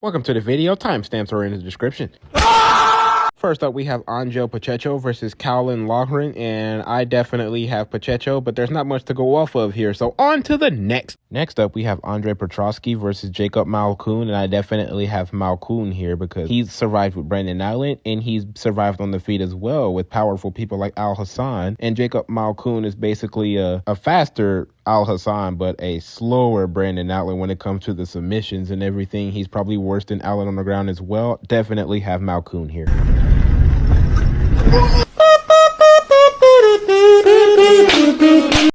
Welcome to the video. Timestamps are in the description. First up, we have Anton Pachecho versus Caolan Loughran, and I definitely have Pachecho, but there's not much to go off of here, so on to the next. Next up, we have Petroski versus Jacob Malkoun, and I definitely have Malkoun here because he's survived with Brendan Allen, and he's survived on the feet as well with powerful people like Al Hassan, and Jacob Malkoun is basically a faster Al Hassan, but a slower Brandon Allen when it comes to the submissions and everything. He's probably worse than Allen on the ground as well. Definitely have Malkoun here.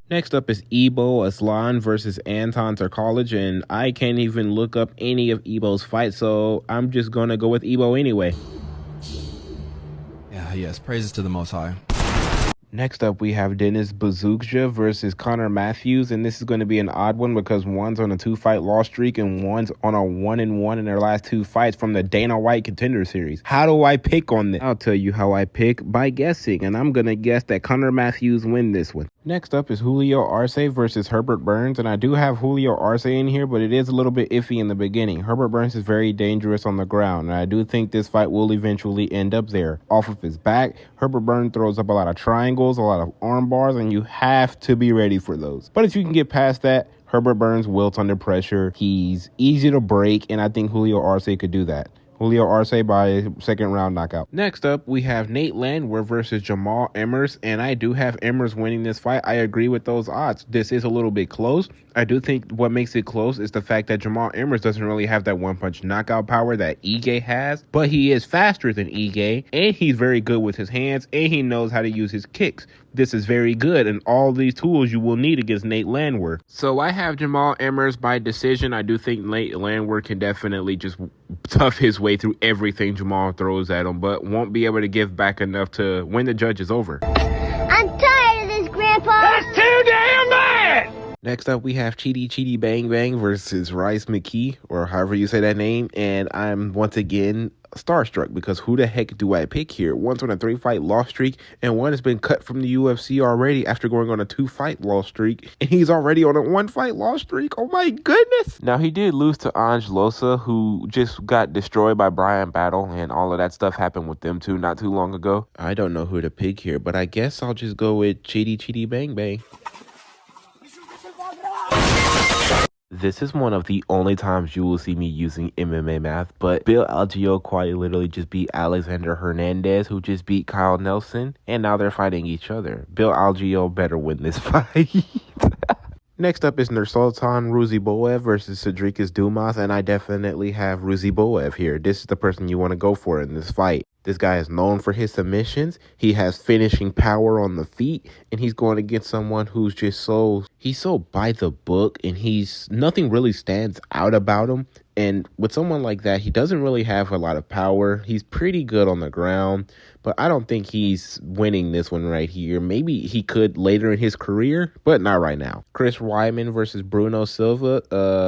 Next up is Aslan versus Anton Turkalj, and I can't even look up any of Ebo's fights, so I'm just gonna go with Ebo anyway. Yes, praises to the Most High. Next up, we have Buzukja versus Connor Matthews, and this is going to be an odd one because one's on a 2-fight loss streak and one's on a 1-1 in their last 2 fights from the Dana White Contender Series. How do I pick on this? I'll tell you how I pick by guessing, and I'm going to guess that Connor Matthews win this one. Next up is Julio Arce versus Herbert Burns, and I do have Julio Arce in here, but it is a little bit iffy in the beginning. Herbert Burns is very dangerous on the ground, and I do think this fight will eventually end up there. Off of his back, Herbert Burns throws up a lot of triangles, a lot of arm bars, and you have to be ready for those. But if you can get past that, Herbert Burns wilts under pressure. He's easy to break, and I think Julio Arce could do that. Julio Arce by 2nd round knockout. Next up, we have Landwehr versus Jamall Emmers, and I do have Emmers winning this fight. I agree with those odds. This is a little bit close. I do think what makes it close is the fact that Jamall Emmers doesn't really have that one-punch knockout power that Ige has, but he is faster than Ige, and he's very good with his hands, and he knows how to use his kicks. This is very good, and all these tools you will need against Landwehr. So I have Jamall Emmers by decision. I do think Landwehr can definitely just tough his way through everything Jamall throws at him, but won't be able to give back enough to win the judges over. I'm tired of this, Grandpa. That's too damn bad! Next up, we have Chidi Bang Bang versus Mckee, or however you say that name, and I'm once again starstruck because who the heck do I pick here? One's on a 3-fight loss streak, and one has been cut from the UFC already after going on a 2-fight loss streak, and he's already on a 1-fight loss streak. Oh my goodness! Now, he did lose to Ange, who just got destroyed by Brian Battle, and all of that stuff happened with them too not too long ago. I don't know who to pick here, but I guess I'll just go with Chidi Bang Bang. This is one of the only times you will see me using MMA math, but Bill Algeo quite literally just beat Alexander Hernandez, who just beat Kyle Nelson, and now they're fighting each other. Bill Algeo better win this fight. Next up is Nursultan Ruziboev versus Cedricus Dumas, and I definitely have Ruziboev here. This is the person you want to go for in this fight. This guy is known for his submissions. He has finishing power on the feet, and he's going against someone who's just he's so by the book, and nothing really stands out about him. And with someone like that, he doesn't really have a lot of power. He's pretty good on the ground, but I don't think he's winning this one right here. Maybe he could later in his career, but not right now. Chris Weismann versus Bruno Silva.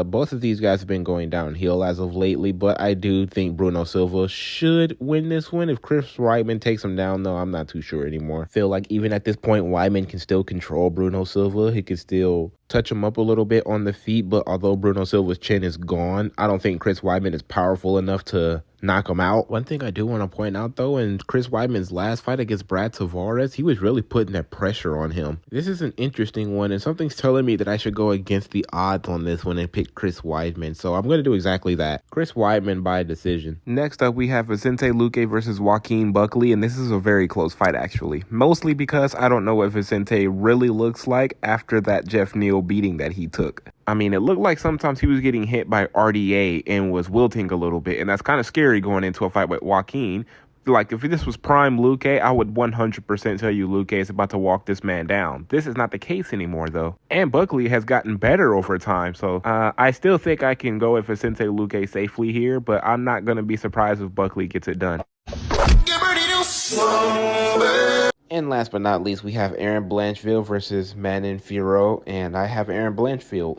Both of these guys have been going downhill as of lately, but I do think Bruno Silva should win this one. If Chris Weismann takes him down, though, I'm not too sure anymore. I feel like even at this point, Weismann can still control Bruno Silva. He can still touch him up a little bit on the feet, but although Bruno Silva's chin is gone, I don't think Chris Weismann is powerful enough to knock him out. One thing I do want to point out, though, in Chris Weidman's last fight against Brad Tavares, he was really putting that pressure on him. This is an interesting one, and something's telling me that I should go against the odds on this one and pick Chris Weidmann, so I'm going to do exactly that. Chris Weidmann by decision. Next up, we have Vicente Luque versus Joaquin Buckley, and this is a very close fight, actually. Mostly because I don't know what Vicente really looks like after that Jeff Neal beating that he took. I mean, it looked like sometimes he was getting hit by RDA and was wilting a little bit, and that's kind of scary going into a fight with Joaquin. Like, if this was prime Luque, I would 100% tell you Luque is about to walk this man down. This is not the case anymore, though. And Buckley has gotten better over time, so I still think I can go with Vicente Luque safely here, but I'm not going to be surprised if Buckley gets it done. And last but not least, we have Blanchfield versus Fiorot, and I have Blanchfield.